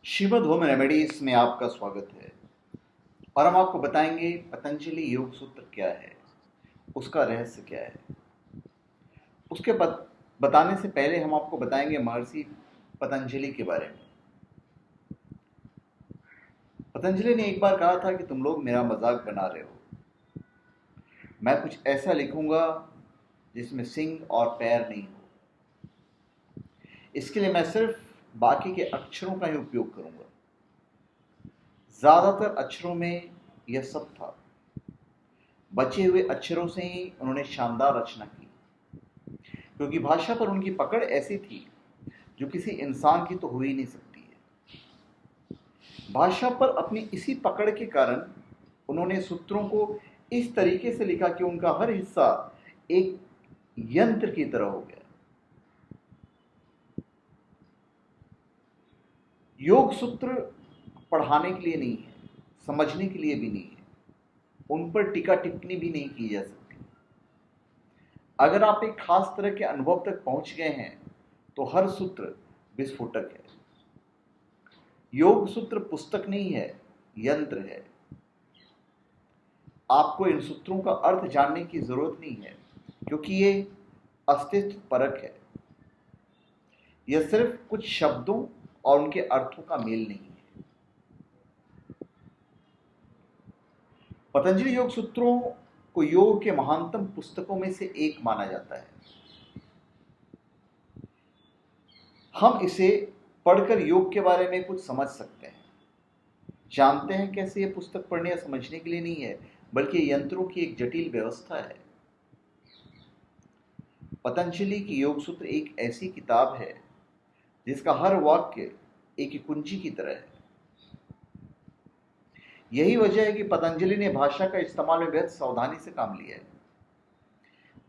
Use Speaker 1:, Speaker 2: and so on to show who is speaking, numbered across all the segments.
Speaker 1: Shrimad home remedies में आपका स्वागत है और हम आपको बताएंगे पतंजलि योग सूत्र क्या है, उसका रहस्य क्या है। उसके बताने से पहले हम आपको बताएंगे महर्षि पतंजलि के बारे में। पतंजलि ने एक बार कहा था कि तुम लोग मेरा मजाक बना रहे हो, मैं कुछ ऐसा लिखूंगा जिसमें सिंग और पैर नहीं हो। इसके लिए मैं सिर्फ बाकी के अक्षरों का ही उपयोग करूंगा। ज्यादातर अक्षरों में यह सब था। बचे हुए अक्षरों से ही उन्होंने शानदार रचना की, क्योंकि भाषा पर उनकी पकड़ ऐसी थी जो किसी इंसान की तो हो ही नहीं सकती है। भाषा पर अपनी इसी पकड़ के कारण उन्होंने सूत्रों को इस तरीके से लिखा कि उनका हर हिस्सा एक यंत्र की तरह हो गया। योग सूत्र पढ़ाने के लिए नहीं है, समझने के लिए भी नहीं है, उन पर टीका टिप्पणी भी नहीं की जा सकती। अगर आप एक खास तरह के अनुभव तक पहुंच गए हैं तो हर सूत्र विस्फोटक है। योग सूत्र पुस्तक नहीं है, यंत्र है। आपको इन सूत्रों का अर्थ जानने की जरूरत नहीं है, क्योंकि ये अस्तित्व परक है। यह सिर्फ कुछ शब्दों और उनके अर्थों का मेल नहीं है। पतंजलि योग सूत्रों को योग के महानतम पुस्तकों में से एक माना जाता है। हम इसे पढ़कर योग के बारे में कुछ समझ सकते हैं, जानते हैं कैसे। यह पुस्तक पढ़ने या समझने के लिए नहीं है, बल्कि यंत्रों की एक जटिल व्यवस्था है। पतंजलि की योग सूत्र एक ऐसी किताब है जिसका हर वाक्य एक कुंजी की तरह है। यही वजह है कि पतंजलि ने भाषा का इस्तेमाल में बेहद सावधानी से काम लिया है।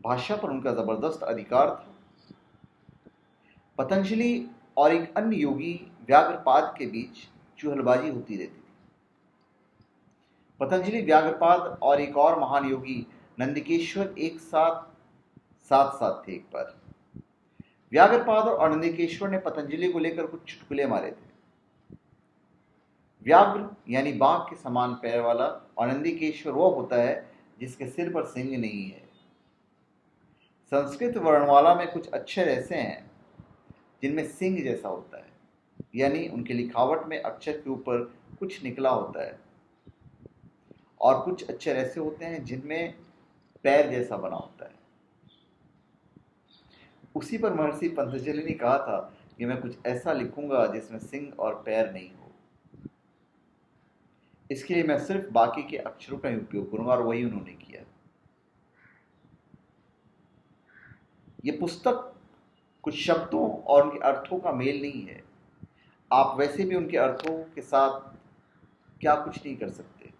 Speaker 1: भाषा पर उनका जबरदस्त अधिकार था। पतंजलि और एक अन्य योगी व्याघ्रपाद के बीच चुहलबाजी होती रहती थी। पतंजलि, व्याघ्रपाद और एक और महान योगी नंदिकेश्वर एक साथ साथ थे। एक बार व्याघ्रपाद और नंदिकेश्वर ने पतंजलि को लेकर कुछ चुटकुले मारे थे। व्याघ्र यानी बाघ के समान पैर वाला, और नंदिकेश्वर वो होता है जिसके सिर पर सिंग नहीं है। संस्कृत वर्णमाला में कुछ अक्षर ऐसे हैं जिनमें सिंह जैसा होता है, यानी उनकी लिखावट में अक्षर के ऊपर कुछ निकला होता है, और कुछ अक्षर ऐसे होते हैं जिनमें पैर जैसा बना होता है। उसी पर महर्षि पतंजलि ने कहा था कि मैं कुछ ऐसा लिखूंगा जिसमें सिंह और पैर नहीं हो। इसके लिए मैं सिर्फ बाकी के अक्षरों का ही उपयोग करूंगा, और वही उन्होंने किया। यह पुस्तक कुछ शब्दों और उनके अर्थों का मेल नहीं है। आप वैसे भी उनके अर्थों के साथ क्या कुछ नहीं कर सकते।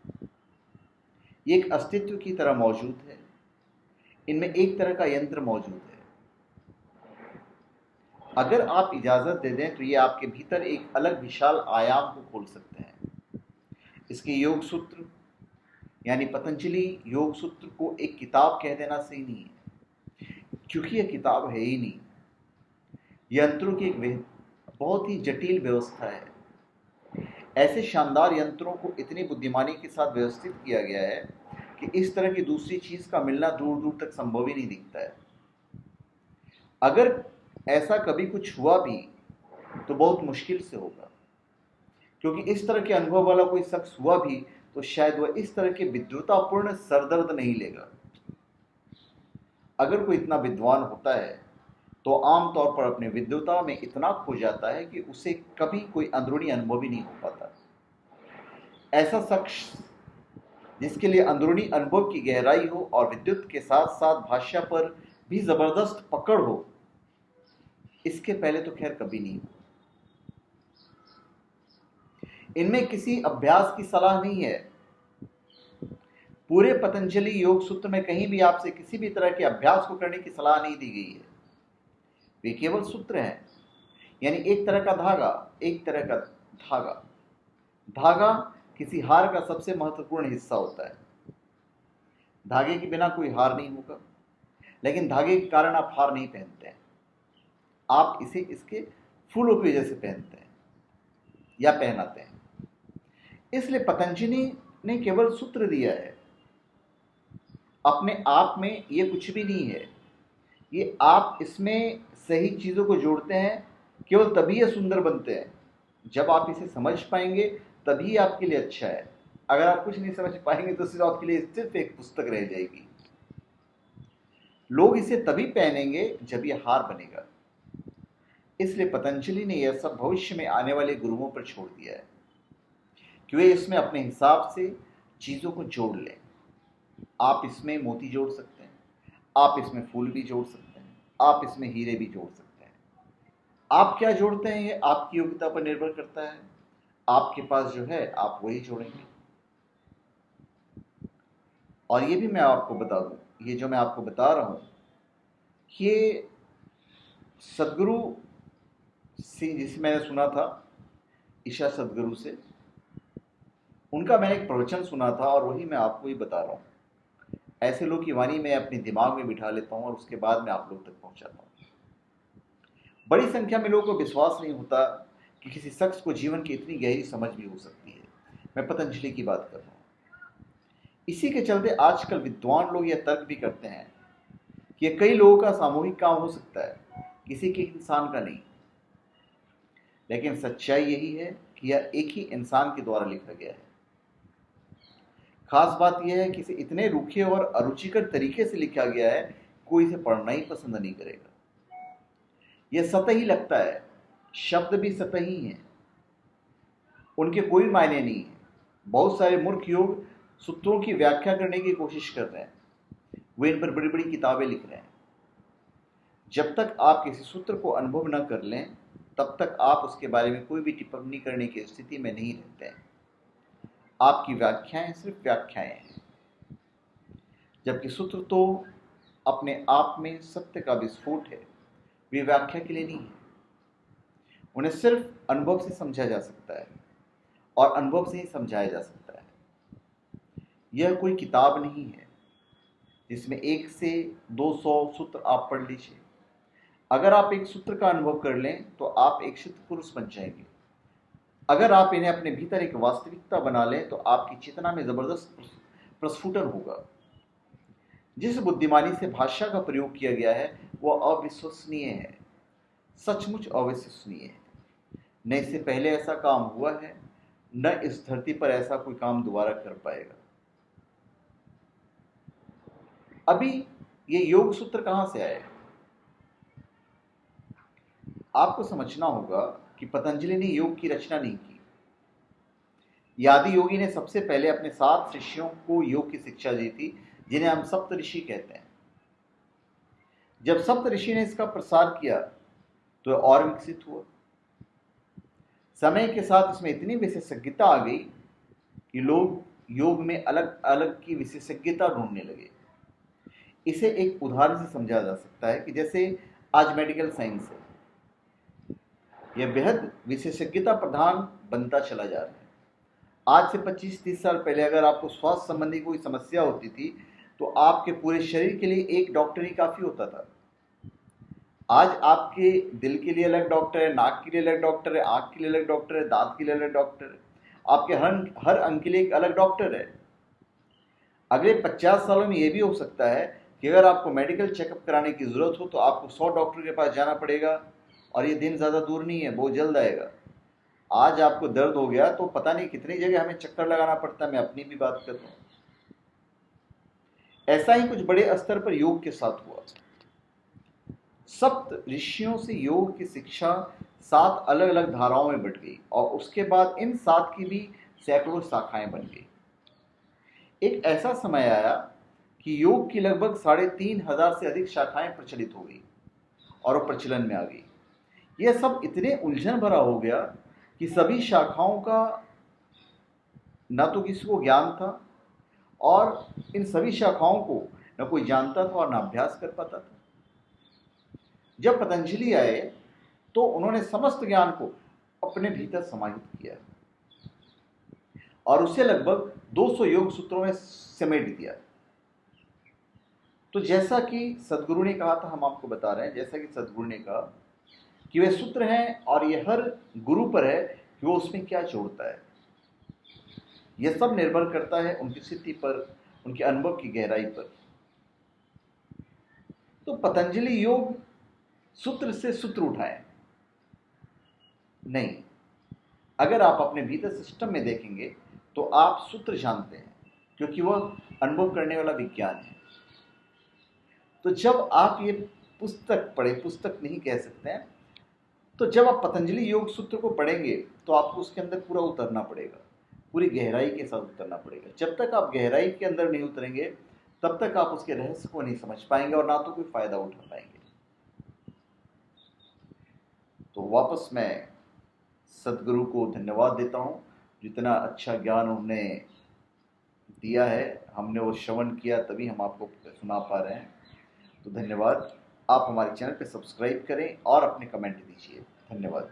Speaker 1: ये एक अस्तित्व की तरह मौजूद है। इनमें एक तरह का यंत्र मौजूद है। अगर आप इजाजत दे दें तो ये आपके भीतर एक अलग विशाल आयाम को खोल सकते हैं। इसके योग सूत्र यानी पतंजलि योग सूत्र को एक किताब कह देना सही नहीं है, क्योंकि यह किताब है ही नहीं। यंत्रों की एक बहुत ही जटिल व्यवस्था है। ऐसे शानदार यंत्रों को इतनी बुद्धिमानी के साथ व्यवस्थित किया गया है कि इस तरह की दूसरी चीज का मिलना दूर दूर तक संभव ही नहीं दिखता है। अगर ऐसा कभी कुछ हुआ भी तो बहुत मुश्किल से होगा, क्योंकि इस तरह के अनुभव वाला कोई शख्स हुआ भी तो शायद वह इस तरह के विद्वतापूर्ण सरदर्द नहीं लेगा। अगर कोई इतना विद्वान होता है तो आमतौर पर अपने विद्वता में इतना खो जाता है कि उसे कभी कोई अंदरूनी अनुभव ही नहीं हो पाता। ऐसा शख्स जिसके लिए अंदरूनी अनुभव की गहराई हो और विद्युत के साथ साथ भाषा पर भी जबरदस्त पकड़ हो, इसके पहले तो खैर कभी नहीं हो। इनमें किसी अभ्यास की सलाह नहीं है। पूरे पतंजलि योग सूत्र में कहीं भी आपसे किसी भी तरह के अभ्यास को करने की सलाह नहीं दी गई है। वे केवल सूत्र हैं, यानी एक तरह का धागा, एक तरह का धागा। धागा किसी हार का सबसे महत्वपूर्ण हिस्सा होता है। धागे के बिना कोई हार नहीं होगा, लेकिन धागे के कारण आप हार नहीं पहनते हैं। आप इसे इसके फूलों की वजह से पहनते हैं। या पहनाते हैं। इसलिए पतंजलि ने केवल सूत्र दिया है, अपने आप में ये कुछ भी नहीं है। ये आप इसमें सही चीज़ों को जोड़ते हैं, केवल तभी ये सुंदर बनते हैं। जब आप इसे समझ पाएंगे तभी आपके लिए अच्छा है। अगर आप कुछ नहीं समझ पाएंगे तो सिर्फ आपके लिए सिर्फ एक पुस्तक रह जाएगी। लोग इसे तभी पहनेंगे जब ये हार बनेगा। इसलिए पतंजलि ने यह सब भविष्य में आने वाले गुरुओं पर छोड़ दिया है कि वे इसमें अपने हिसाब से चीज़ों को जोड़ लें। आप इसमें मोती जोड़ सकते हैं, आप इसमें फूल भी जोड़ सकते हैं, आप इसमें हीरे भी जोड़ सकते हैं। आप क्या जोड़ते हैं ये आपकी योग्यता पर निर्भर करता है। आपके पास जो है आप वही जोड़ेंगे। और ये भी मैं आपको बता दूं, ये जो मैं आपको बता रहा हूं, ये सदगुरु से जिसे मैंने सुना था, ईशा सदगुरु से, उनका मैंने एक प्रवचन सुना था और वही मैं आपको ही बता रहा हूं। ऐसे लोग की वाणी मैं अपने दिमाग में बिठा लेता हूं और उसके बाद मैं आप लोग तक पहुंचाता हूं। बड़ी संख्या में लोगों को विश्वास नहीं होता कि किसी शख्स को जीवन की इतनी गहरी समझ भी हो सकती है। मैं पतंजलि की बात कर रहा हूं। इसी के चलते आजकल विद्वान लोग यह तर्क भी करते हैं कि यह कई लोगों का सामूहिक काम हो सकता है, किसी के इंसान का नहीं। लेकिन सच्चाई यही है कि यह एक ही इंसान के द्वारा लिखा गया है। खास बात यह है कि इसे इतने रूखे और अरुचिकर तरीके से लिखा गया है, कोई इसे पढ़ना ही पसंद नहीं करेगा। यह सतही लगता है, शब्द भी सतही हैं, उनके कोई मायने नहीं है। बहुत सारे मूर्ख योग सूत्रों की व्याख्या करने की कोशिश कर रहे हैं, वे इन पर बड़ी बड़ी किताबें लिख रहे हैं। जब तक आप किसी सूत्र को अनुभव न कर लें तब तक आप उसके बारे में कोई भी टिप्पणी करने की स्थिति में नहीं रहते हैं। आपकी व्याख्याएं सिर्फ व्याख्याएं हैं, जबकि सूत्र तो अपने आप में सत्य का विस्फोट है। वे व्याख्या के लिए नहीं है, उन्हें सिर्फ अनुभव से समझा जा सकता है और अनुभव से ही समझाया जा सकता है। यह कोई किताब नहीं है जिसमें 1 से 200 सूत्र आप पढ़ लीजिए। अगर आप एक सूत्र का अनुभव कर लें तो आप एक सिद्ध पुरुष बन जाएंगे। अगर आप इन्हें अपने भीतर एक वास्तविकता बना लें तो आपकी चेतना में जबरदस्त प्रस्फुटन होगा। जिस बुद्धिमानी से भाषा का प्रयोग किया गया है वह अविश्वसनीय है, सचमुच अविश्वसनीय है। न इससे पहले ऐसा काम हुआ है, न इस धरती पर ऐसा कोई काम दोबारा कर पाएगा। अभी ये योग सूत्र कहां से आए? आपको समझना होगा कि पतंजलि ने योग की रचना नहीं की। आदि योगी ने सबसे पहले अपने 7 शिष्यों को योग की शिक्षा दी थी, जिन्हें हम सप्तऋषि कहते हैं। जब सप्तऋषि ने इसका प्रसार किया तो और विकसित हुआ। समय के साथ इसमें इतनी विशेषज्ञता आ गई कि लोग योग में अलग अलग की विशेषज्ञता ढूंढने लगे। इसे एक उदाहरण से समझा जा सकता है कि जैसे आज मेडिकल साइंस है, यह बेहद विशेषज्ञता प्रधान बनता चला जा रहा है। आज से 25-30 साल पहले अगर आपको स्वास्थ्य संबंधी कोई समस्या होती थी तो आपके पूरे शरीर के लिए एक डॉक्टर ही काफ़ी होता था। आज आपके दिल के लिए अलग डॉक्टर है, नाक के लिए अलग डॉक्टर है, आँख के लिए अलग डॉक्टर है, दांत के लिए अलग डॉक्टर है, आपके हर अंग के लिए एक अलग डॉक्टर है। अगले 50 सालों में यह भी हो सकता है कि अगर आपको मेडिकल चेकअप कराने की ज़रूरत हो तो आपको 100 डॉक्टर के पास जाना पड़ेगा, और ये दिन ज़्यादा दूर नहीं है, बहुत जल्द आएगा। आज आपको दर्द हो गया तो पता नहीं कितनी जगह हमें चक्कर लगाना पड़ता है। मैं अपनी भी बात करता हूँ। ऐसा ही कुछ बड़े स्तर पर योग के साथ हुआ। सप्त ऋषियों से योग की शिक्षा 7 अलग अलग धाराओं में बट गई और उसके बाद इन 7 की भी सैकड़ों शाखाएं बन गई। एक ऐसा समय आया कि योग की लगभग 3500 से अधिक शाखाएं प्रचलित हो गई और प्रचलन में आ गई। यह सब इतने उलझन भरा हो गया कि सभी शाखाओं का न तो किसी को ज्ञान था और इन सभी शाखाओं को न कोई जानता था और न अभ्यास कर पाता था। जब पतंजलि आए तो उन्होंने समस्त ज्ञान को अपने भीतर समाहित किया और उसे लगभग 200 योग सूत्रों में समेट दिया। तो जैसा कि सदगुरु ने कहा था, हम आपको बता रहे हैं, जैसा कि सदगुरु ने कहा कि वे सूत्र हैं और ये हर गुरु पर है कि वो उसमें क्या जोड़ता है। यह सब निर्भर करता है उनकी स्थिति पर, उनके अनुभव की गहराई पर। तो पतंजलि योग सूत्र से सूत्र उठाएं नहीं, अगर आप अपने भीतर सिस्टम में देखेंगे तो आप सूत्र जानते हैं, क्योंकि वह अनुभव करने वाला विज्ञान है। तो जब आप ये पुस्तक पढ़े, पुस्तक नहीं कह सकते हैं, तो जब आप पतंजलि योग सूत्र को पढ़ेंगे तो आपको उसके अंदर पूरा उतरना पड़ेगा, पूरी गहराई के साथ उतरना पड़ेगा। जब तक आप गहराई के अंदर नहीं उतरेंगे तब तक आप उसके रहस्य को नहीं समझ पाएंगे और ना तो कोई फायदा उठा पाएंगे। तो वापस मैं सदगुरु को धन्यवाद देता हूँ, जितना अच्छा ज्ञान उन्होंने दिया है, हमने वो श्रवण किया तभी हम आपको सुना पा रहे हैं। तो धन्यवाद। आप हमारे चैनल पे सब्सक्राइब करें और अपने कमेंट दीजिए। धन्यवाद।